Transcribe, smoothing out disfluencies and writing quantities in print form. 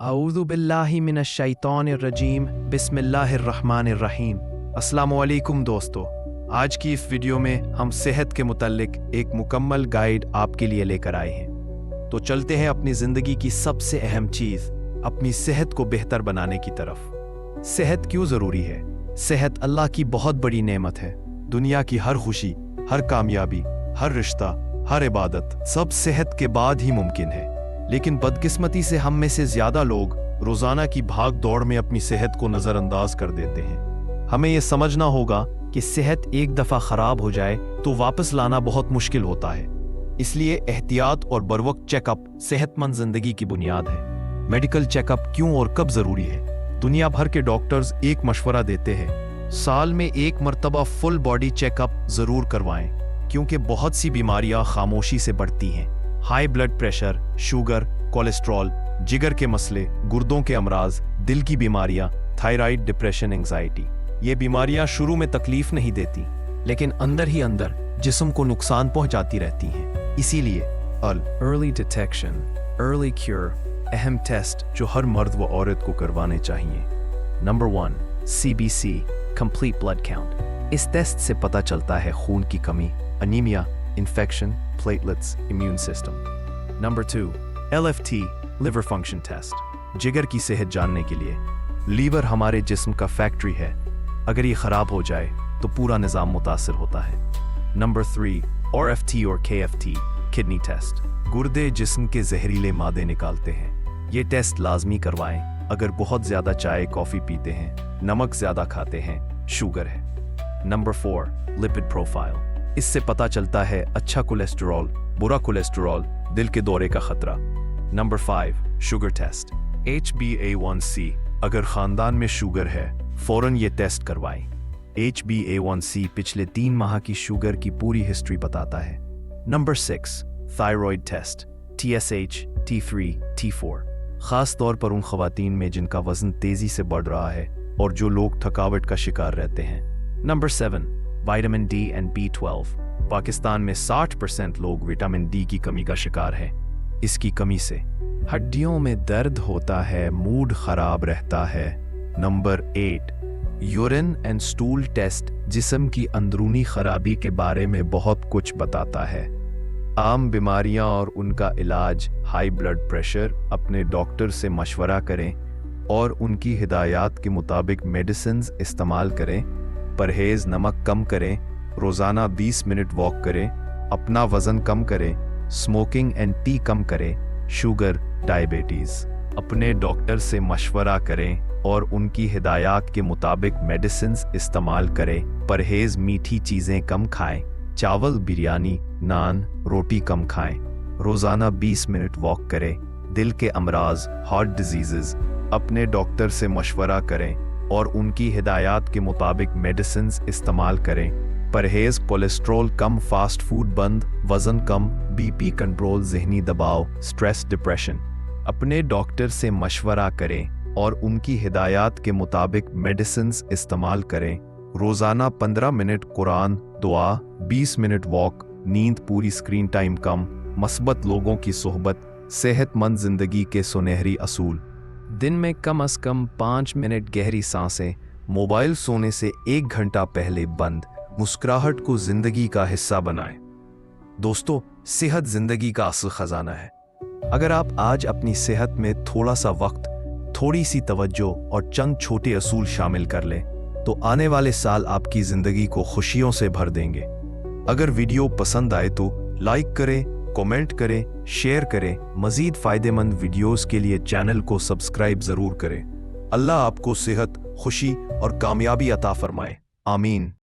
अऊज़ु बिल्लाहि मिनश शैतानिर रजीम बिस्मिल्लाहिर रहमानिर रहीम। अस्सलामु अलैकुम दोस्तों, आज की इस वीडियो में हम सेहत के मुताल्लिक एक मुकम्मल गाइड आपके लिए लेकर आए हैं। तो चलते हैं अपनी ज़िंदगी की सबसे अहम चीज़, अपनी सेहत को बेहतर बनाने की तरफ। सेहत क्यों ज़रूरी है? सेहत अल्लाह की बहुत बड़ी नेमत है। दुनिया की हर खुशी, हर कामयाबी, हर रिश्ता, हर इबादत सब सेहत के बाद ही मुमकिन है। लेकिन बदकिस्मती से हम में से ज्यादा लोग रोजाना की भाग दौड़ में अपनी सेहत को नजरअंदाज कर देते हैं। हमें यह समझना होगा कि सेहत एक दफा खराब हो जाए तो वापस लाना बहुत मुश्किल होता है। इसलिए एहतियात और बरवक्त चेकअप सेहतमंद जिंदगी की बुनियाद है। मेडिकल चेकअप क्यों और कब जरूरी है? दुनिया भर के डॉक्टर्स एक मशवरा देते हैं, साल में एक मर्तबा फुल बॉडी चेकअप जरूर करवाएं, क्योंकि बहुत सी बीमारियां खामोशी से बढ़ती हैं। High blood pressure, sugar, cholesterol, जिगर के मसले, गुर्दों के अमराज, दिल की बीमारियां, थायराइड, डिप्रेशन, एंजाइटी। ये बीमारियां शुरू में तकलीफ नहीं देती, लेकिन अंदर ही अंदर जिस्म को नुकसान पहुंचाती रहती हैं। इसीलिए अर्ली डिटेक्शन, अर्ली क्योर अहम टेस्ट जो हर मर्द व औरत को करवाने चाहिए। Number 1, CBC complete blood count. इस टेस्ट से पता चलता है खून की कमी, anaemia, infection, platelets, immune system. Number 2, LFT liver function test, जिगर की सेहत जानने के लिए। लीवर हमारे जिस्म का फैक्ट्री है, अगर ये खराब हो जाए तो पूरा निज़ाम मुतासिर होता है। नंबर 3, RFT और KFT किडनी टेस्ट, गुर्दे जिस्म के जहरीले मादे निकालते हैं। ये टेस्ट लाजमी करवाएं अगर बहुत ज्यादा चाय कॉफी पीते हैं, नमक ज्यादा खाते हैं, शुगर है। Number 4, lipid profile. इससे पता चलता है अच्छा कोलेस्टेरॉल, बुरा कोलेस्टेरॉल, दिल के दौरे का खतरा। Number 5, sugar test, HbA1c। अगर खानदान में शुगर है फौरन ये टेस्ट करवाएं। HbA1c पिछले 3 माह की शुगर की पूरी हिस्ट्री बताता है। Number 6, thyroid test, TSH, T3, T4। खास तौर पर उन खवातीन में जिनका वजन तेजी से बढ़ रहा है और जो लोग थकावट का शिकार रहते हैं। Number 7, vitamin D and B12। Pakistan में 60% लोग विटामिन D की कमी का शिकार है। इसकी कमी से हड्डियों में दर्द होता है, मूड खराब रहता है। Number 8, urine and stool test जिस्म की अंदरूनी खराबी के बारे में बहुत कुछ बताता है। आम बीमारियां और उनका इलाज। हाई ब्लड प्रेशर, अपने डॉक्टर से मशवरा करें और उनकी हिदायत के मुताबिक मेडिसिन्स इस्तेमाल करें। परहेज, नमक कम करें, रोज़ाना 20 मिनट वॉक करें, अपना वज़न कम करें, स्मोकिंग एंड टी कम करें। शुगर, डायबिटीज़, अपने डॉक्टर से मशवरा करें और उनकी हिदायत के मुताबिक मेडिसिन्स इस्तेमाल करें। परहेज, मीठी चीज़ें कम खाएं, चावल, बिरयानी, नान, रोटी कम खाएं। रोज़ाना 20 मिनट वॉक करें। दिल के अमराज, हार्ट डिजीज़, अपने डॉक्टर से मशवरा करें और उनकी हिदायत के मुताबिक मेडिसिन्स इस्तेमाल करें। परहेज, कोलेस्ट्रॉल कम, फास्ट फूड बंद, वजन कम, BP कंट्रोल, जहनी दबाव, स्ट्रेस, डिप्रेशन। अपने डॉक्टर से मशवरा करें और उनकी हिदायत के मुताबिक मेडिसिन्स इस्तेमाल करें। रोज़ाना 15 मिनट कुरान, दुआ, 20 मिनट वॉक, नींद पूरी, स्क्रीन टाइम कम, मस्बत लोगों की सोहबत, सेहतमंद जिंदगी के सुनहरी असूल। दिन में कम से कम 5 मिनट गहरी सांसें, मोबाइल सोने से 1 घंटा पहले बंद। मुस्कुराहट को जिंदगी का हिस्सा बनाएं। दोस्तों, सेहत जिंदगी का असल खजाना है। अगर आप आज अपनी सेहत में थोड़ा सा वक्त, थोड़ी सी तवज्जो और चंद छोटे असूल शामिल कर लें तो आने वाले साल आपकी जिंदगी को खुशियों से भर देंगे। अगर वीडियो पसंद आए तो लाइक करें, कमेंट करें, शेयर करें। मजीद फायदेमंद वीडियोस के लिए चैनल को सब्सक्राइब जरूर करें। अल्लाह आपको सेहत, खुशी और कामयाबी अता फरमाए। आमीन।